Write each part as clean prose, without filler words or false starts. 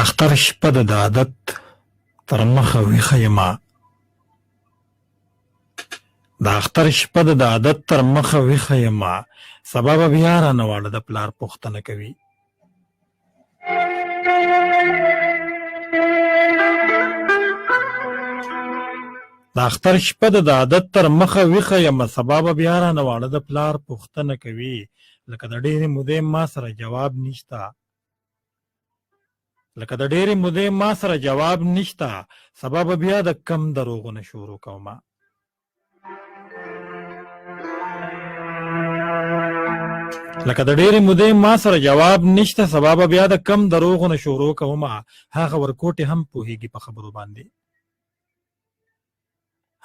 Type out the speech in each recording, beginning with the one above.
اختر شپه د عادت تر مخه ویښه یمه د اختر شپه د عادت تر مخه ویښه یمه سبا به بیا رانه واړه د پلار پوښتنه کوي د اختر شپه د عادت تر مخه ویښه یمه سبا به بیا رانه واړه د پلار پوښتنه کوي لکه د ډېرې مودې ما سره جواب نشته سبا به بیا د کم دروغونه شروع کومه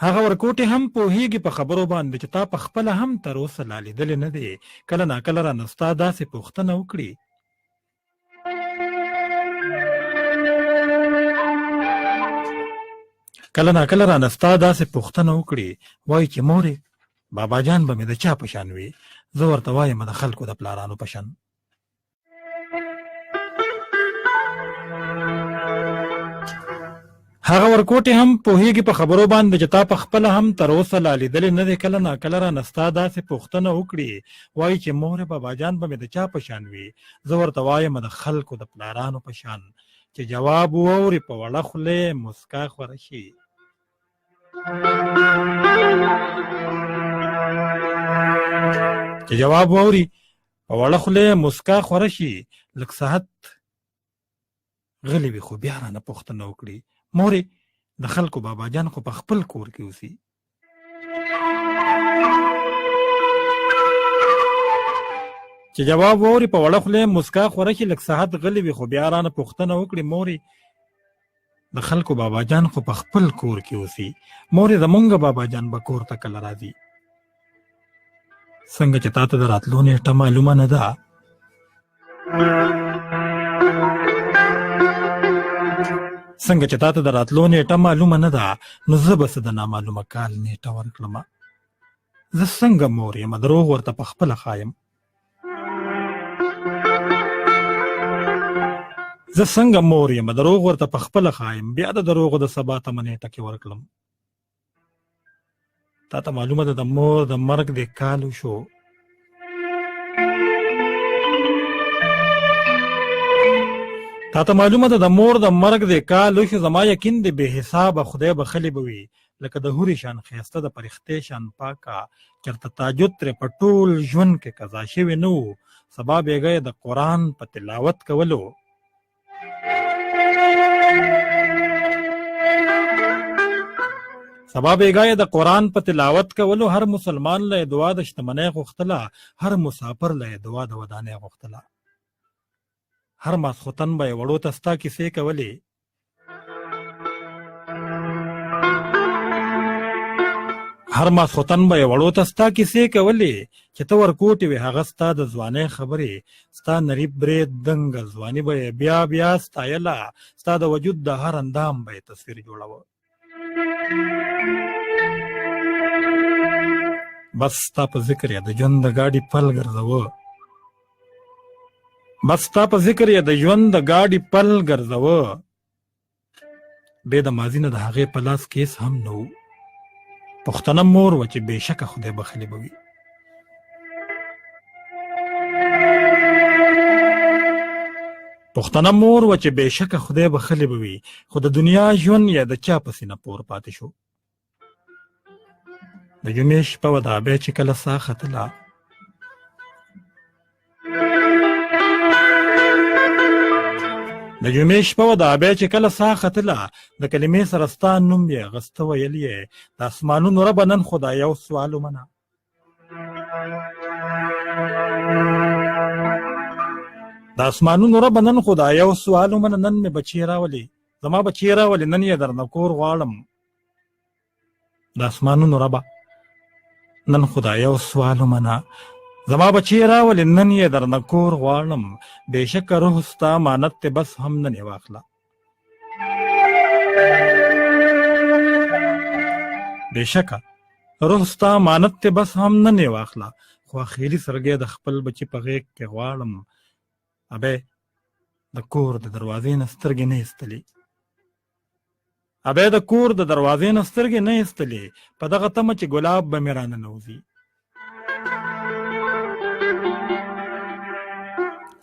هغه ورکوټې هم پوهیږي په خبرو باندې چې تا په خپله هم تر اوسه لا لیدلې نه دی کله ناکله رانه ستا داسې پوښتنه وکړي وایي چې مورې بابا جان به مې د چا په شان وي زه ورته وایم د خلکو د پلارانو په شان هغه ورکوټې هم پوهیږي په خبرو باندې چې تا په خپله هم تر اوسه لا لیدلې نه دی کله ناکله رانه ستا داسې پوښتنه وکړي وایي چې مورې بابا جان به مې د چا په شان وي زه ورته وایم د خلکو د پلارانو په شان چې جواب واوري په وړه خولې مسکا خوره شي لږ ساعت غلی وي خو بیا رانه پوښتنه وکړي مورې د خلکو بابا جان خو په خپل کور کې اوسي مورې زمونږ بابا جان به کور ته کله راځي څنګه چې تا ته د راتلو نیټه معلومه نه ده نو زه به څه د نامعلومه کال نیټه ورکړمه زه څنګه مور یم دروغ ورته په خپله ښایم بیا د دروغو د سبا ته نیټه کې ورکړم تا ته معلومه ده د مور د مرګ د کالو شو زما یقین دی بې حسابه خدای بخلې به وي لکه د هورې شان ښایسته د فرښتې شان پاکه چېرته تاجد ترې په ټول ژوند کې قضا شوی نه و سبا بېګه یې د قرآن په تلاوت کولو هر مسلمان له دعا د شتمنۍ غوښتله هر مسافر له دعا د ودانۍ غوښتله هر ماسخوتن به یې وړو ته ستا کیسې کولې چې ته ورکوټې وې هغه ستا د ځوانۍ خبرې ستا نریب برید دنګه ځواني به یې بیا بیا ستایله ستا د وجود د هر اندام به یې تصویر جوړوه بس ستا په ذکر یې د ژوند د ګاډي پل ګرځوه بې د ماضي نه د هغې په لاس کیس هم نه و پښتنه مور وه چې بېشکه خدای بخلې به وي خو د دنیا ژوند یې د چا په سینه پور پاتې شو د جمعې شپه وه د ابۍ چې کله ساه ختله د کلمې سره ستا نوم یې غسته ویل یې د اسمانونو ربه نن خو دا یو سوال ومنه نن مې بچی راولي زما بچی راولي نن یې درنه کور غواړم د اسمانونو ربه نن خو دا یو سوال ومنه زما بچی راولي نن یې درنه کور غواړم بېشکه روح ستا امانت ته بس هم نن یې واخله خو اخري سرګی د خپل بچی په غېږ کې غواړم ابې د کور د دروازې نه سترګې نه ایستلې. ابې د کور د دروازې نه سترګې نه ایستلې، په دغه تمه چې ګلاب به مې راننوځي.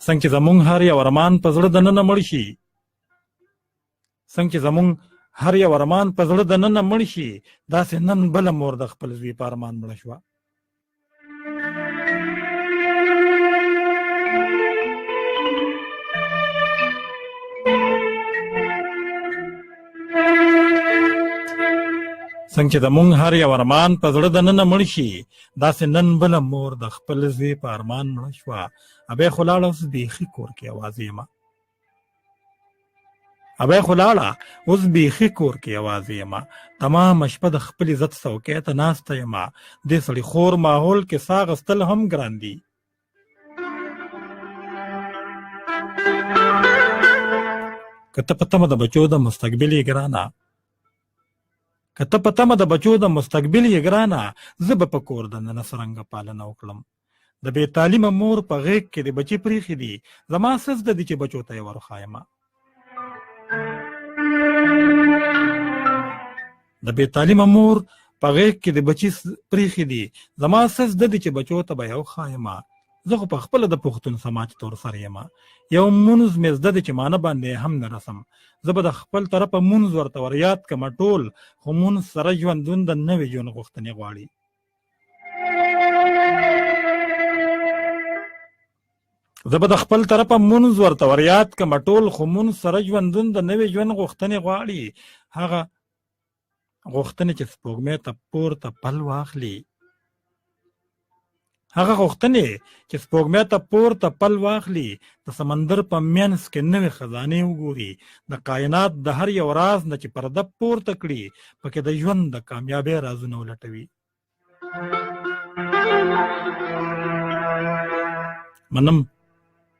څنګه چې زمونږ هر یو ارمان په زړه دننه مړ شي، څنګه چې زمونږ هر یو ارمان په زړه دننه مړ شي، داسې نن بله مور د خپل زوی په ارمان مړه شوه. څنګه چې زمونږ هر یو ارمان په زړه دننه مړ شي، داسې نن بله مور د خپل زوی په ارمان مړه شوه. ابې خو لاړه اوس بیخي کور کې یوازې یمه، ابې خو لاړه اوس بیخي کور کې یوازې یمه، تمامه شپه د خپل عزت څوکۍ ته ناسته یمه، دې سړي خور ماحول کې ساه اخیستل هم ګران دي. که ته په تمه د بچو د مستقبل یې ګرانه، که ته په تمه د بچو د مستقبل یې ګرانه، زه به په کور دننه څرنګه پالنه وکړم. د بې تعلیمه مور په غېږ کې د بچي پریښي دي، زما څه زده دي چې بچو ته یې ورخایمه. د بې تعلیمه مور په غېږ کې د بچي پریښي دي، زما څه زده دي چې بچو ته به یې وخایمه. زه خو په خپله د پښتون سماج تور سر یمه، یو مونځ مې زده دی چې مانه باندې هم نه رسم. زه به د خپل طرفه مونځ ورته وریاد کړمه ټول، خو مونځ سره ژوندون د نوې ژوند غوښتنې غواړي. زه به د خپل طرفه مونځ ورته وریاد کړمه ټول، خو مونځ سره ژوندون د نوې ژوند غوښتنې غواړي. هغه غوښتنې چې سپوږمۍ ته پورته پل واخلي، هغه غوښتنې چې سپوږمۍ ته پورته پل واخلي، د سمندر په منځ کې نوې خزانې وګوري، د کائنات د هر یو راز نه چې پرده پورته کړي، پکې د ژوند د کامیابۍ رازونه ولټوي. منم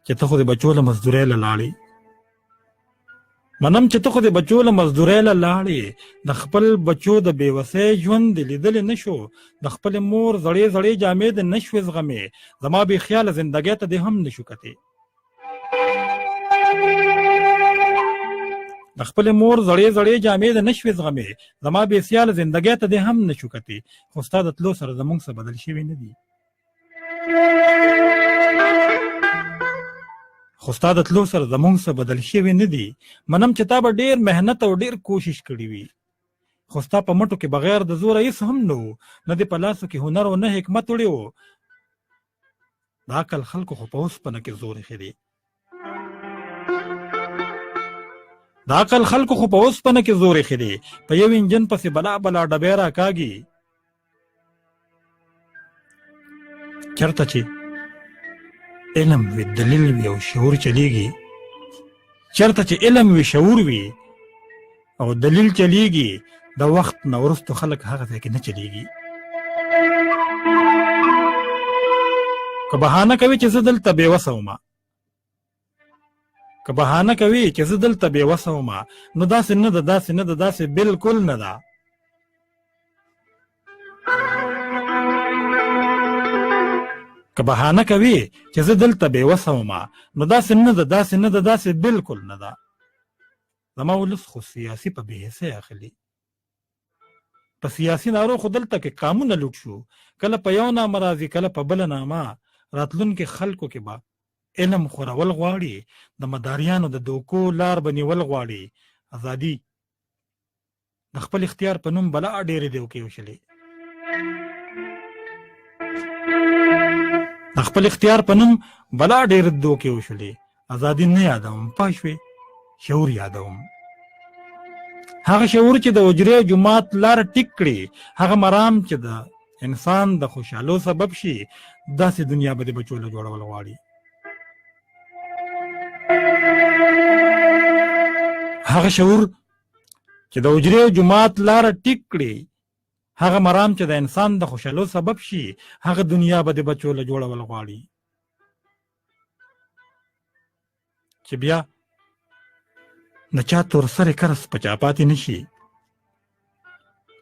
چې ته خو د بچو له مزدورۍ له لاړې، منم چې ته خو د بچو له مزدورۍ له لاړې، د خپل بچو د بېوسۍ ژوند دې لیدلی نه شو، د خپلې مور زړې زړې جامې دې نه شوې زغمې، زما بې خیاله زندګۍ ته دې هم نه شو کتې. د خپلې مور زړې زړې جامې دې نه شوې زغمې، زما بې خیاله زندګۍ ته دې هم نه شو کتې. خو ستا د تلو سره زمونږ څه بدل شوي نه دي، خو ستا د تلو سره زمونږ څه بدل شوي نه دي. منم چې تا به ډېر محنت او ډېر کوشش کړی وي، خو ستا په مټو کې بغیر د زوره هېڅ هم نه و، نه دې په لاسو کې هنر او نه حکمت وړی و. د عقل خلکو خو په اوسپنه کې زور ایښی دی، د عقل خلکو خو په اوسپنه کې زور ایښی دی، په یو انجن پسې بلا بلا ډبې راکاږي. چېرته چې علم وي، دلیل وي او شعور چلیږي، چېرته چې علم وي، شعور وي او دلیل چلیږي، د وخت نه وروستو خلک هغه ځای کې نه چلیږي. که بهانه کوي چې زه دلته بېوسه ومه، که بهانه کوي چې زه دلته بېوسه ومه، نو داسې نه ده، داسې نه ده، داسې بلکل نه ده. که بهانه کوي چې زه دلته بېوسه ومه، نو داسې نه ده، داسې نه ده، داسې بلکل نه ده. زما ولس خو سیاسي په بې حسۍ اخلي، په سیاسي نارو خو دلته کې قامونه لوټ شو، کله په یو نامه راځي، کله په بله نامه. راتلونکي خلکو کې به علم خورول غواړي، د مداریانو د دوکو لار به نیول غواړي. ازادي د خپل اختیار په نوم بلا ډېرې دوکې وشلې، د خپل اختیار په نوم بلا ډېرې دوکې وشلې. ازادي نه یادوم، پوه شوې، شعور یادوم. هغه شعور چې د حجرې جومات لار ټیک کړي، هغه مرام چې د انسان د خوشحالو سبب شي، داسې دنیا به د بچو له جوړول غواړي. هغه شعور چې د حجرې جومات لار ټیک کړي، هغه مرام چې د انسان د خوشحالو سبب شي، هغه دنیا به د بچو له جوړول غواړي. چې بیا د چا تور سرې کرس په چا پاتې نشي،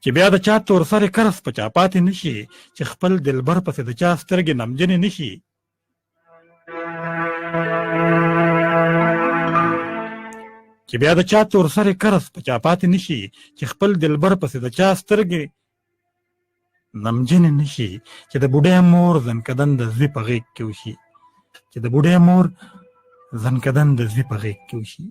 چې بیا د چا تور سرې کرس په چا پاتې نشي، چې خپل دلبر پسې د چا سترګې نمجنې نشي. چې بیا د چا تور سره کرس په چا پاتې نشي، چې خپل دلبر پسې د چا سترګې نمجن نشي، چې د بوډۍ مور زنکدن د زوی په غېږ کې وشي، چې د بوډۍ مور زنکدن د زوی په غېږ کې وشي.